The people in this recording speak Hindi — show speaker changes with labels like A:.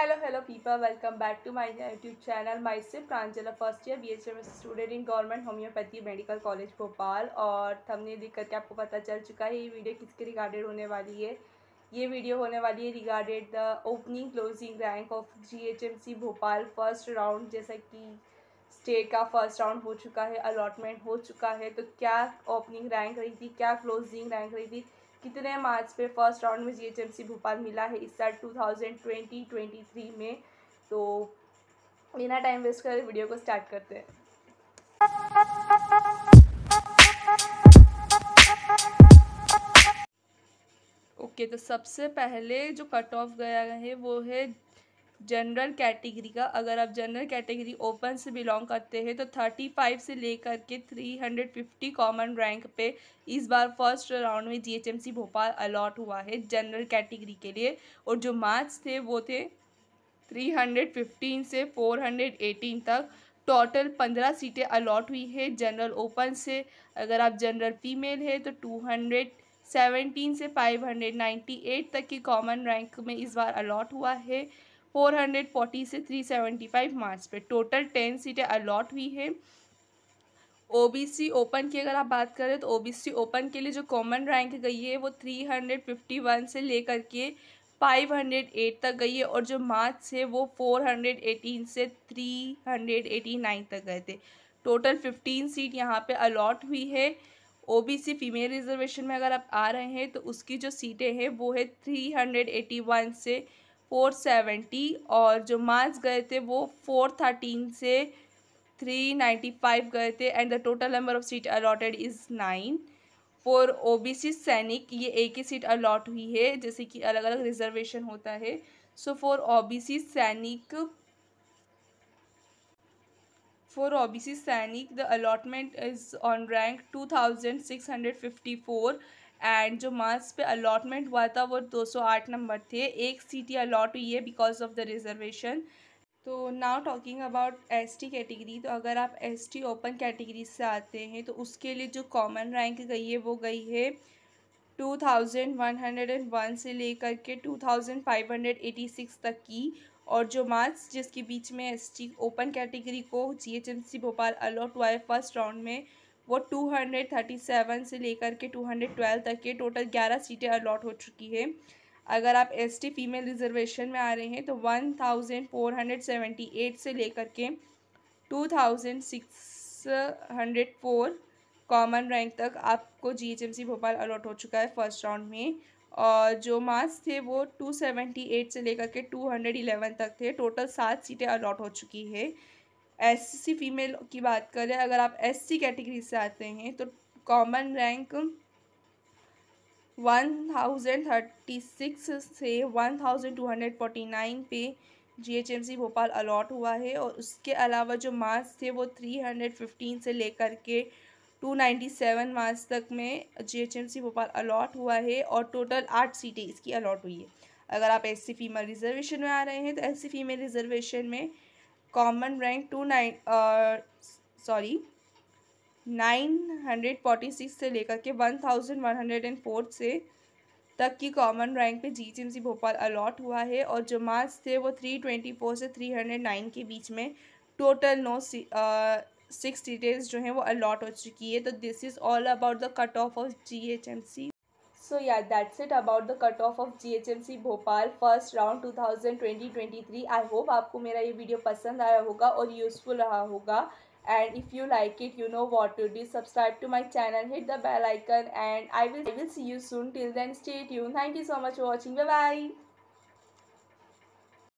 A: Hello people, welcome back to my YouTube channel. Myself Pranjala, first year BHMS student in Government Homeopathy Medical College Bhopal. और थंबनेल देख करके आपको पता चल चुका है ये वीडियो किसके रिगार्डेड होने वाली है। ये वीडियो होने वाली है regarded the opening closing rank of GHMC Bhopal first round. जैसा कि स्टेट का फर्स्ट राउंड हो चुका है, अलॉटमेंट हो चुका है, तो क्या ओपनिंग रैंक रही थी, क्या क्लोजिंग रैंक रही थी, कितने मार्क्स पे फर्स्ट राउंड में GHMC भोपाल मिला है इस साल 2020-23 में। तो बिना टाइम वेस्ट करे वीडियो को स्टार्ट करते हैं। ओके, तो सबसे पहले जो कट ऑफ गया है वो है जनरल कैटेगरी का। अगर आप जनरल कैटेगरी ओपन से बिलोंग करते हैं तो 35 से लेकर के 350 कॉमन रैंक पे इस बार फर्स्ट राउंड में GHMC भोपाल अलॉट हुआ है जनरल कैटेगरी के लिए। और जो मार्क्स थे वो थे 315 से 418 तक। टोटल 15 सीटें अलॉट हुई है जनरल ओपन से। अगर आप जनरल फीमेल है तो 217 से 598 तक की कॉमन रैंक में इस बार अलॉट हुआ है। 440 से 375 मार्क्स पे टोटल 10 सीटें अलॉट हुई है। OBC ओपन की अगर आप बात करें तो OBC ओपन के लिए जो कॉमन रैंक गई है वो 351 से लेकर के 508 तक गई है। और जो मार्क्स है वो 418 से 389 तक गए थे। टोटल 15 सीट यहाँ पे अलॉट हुई है। OBC फीमेल रिजर्वेशन में अगर आप आ रहे हैं तो उसकी जो सीटें हैं वो है 381 से 470। और जो मार्क्स गए थे वो 413 से 395 गए थे। And the total number of seat allotted is 9 for OBC सैनिक। ये एक ही सीट अलॉट हुई है, जैसे कि अलग अलग रिजर्वेशन होता है। सो फॉर OBC सैनिक the allotment is on rank 2654। And जो मार्क्स पे अलॉटमेंट हुआ था वो 208 नंबर थे। एक सीट ही अलॉट हुई है बिकॉज ऑफ द रिजर्वेशन। तो now talking about ST category. तो अगर आप ST ओपन कैटेगरी से आते हैं तो उसके लिए जो कॉमन रैंक गई है वो गई है 2101 से लेकर के 2586 तक की। और जो मार्क्स जिसके बीच में ST ओपन कैटेगरी को GHMC भोपाल अलॉट हुआ है फर्स्ट राउंड में वो 237 से लेकर के 212 तक के टोटल 11 सीटें अलॉट हो चुकी है। अगर आप ST फीमेल रिजर्वेशन में आ रहे हैं तो 1478 से लेकर के 2604 कॉमन रैंक तक आपको GHMC भोपाल अलॉट हो चुका है फर्स्ट राउंड में। और जो मार्क्स थे वो 278 से लेकर के 211 तक थे। टोटल 7 सीटें अलॉट हो चुकी है। SC फीमेल की बात करें, अगर आप SC कैटेगरी से आते हैं तो कॉमन रैंक 1036 से 1249 पे GHMC भोपाल अलॉट हुआ है। और उसके अलावा जो मार्क्स थे वो 315 से लेकर के 297 मार्क्स तक में GHMC भोपाल अलॉट हुआ है। और टोटल 8 सीटें इसकी अलॉट हुई है। अगर आप SC फीमेल रिजर्वेशन में आ रहे हैं तो SC फीमेल रिजर्वेशन में कॉमन रैंक 946 से लेकर के 1104 से तक की कॉमन रैंक पे GHMC भोपाल अलॉट हुआ है। और जो मार्क्स थे वो 324 से 309 के बीच में टोटल 6 सीटें जो हैं वो अलॉट हो चुकी है। तो this is all about the cut off of GHMC। सो या that's it about the cut off of GHMC Bhopal first round 2020-23। I hope आपको मेरा ये वीडियो पसंद आया होगा और यूज़फुल रहा होगा। And if you like it, you know what to do. Subscribe to my channel, hit the bell icon, and I will see you soon. Till then, stay tuned. Thank you so much for watching. Bye bye.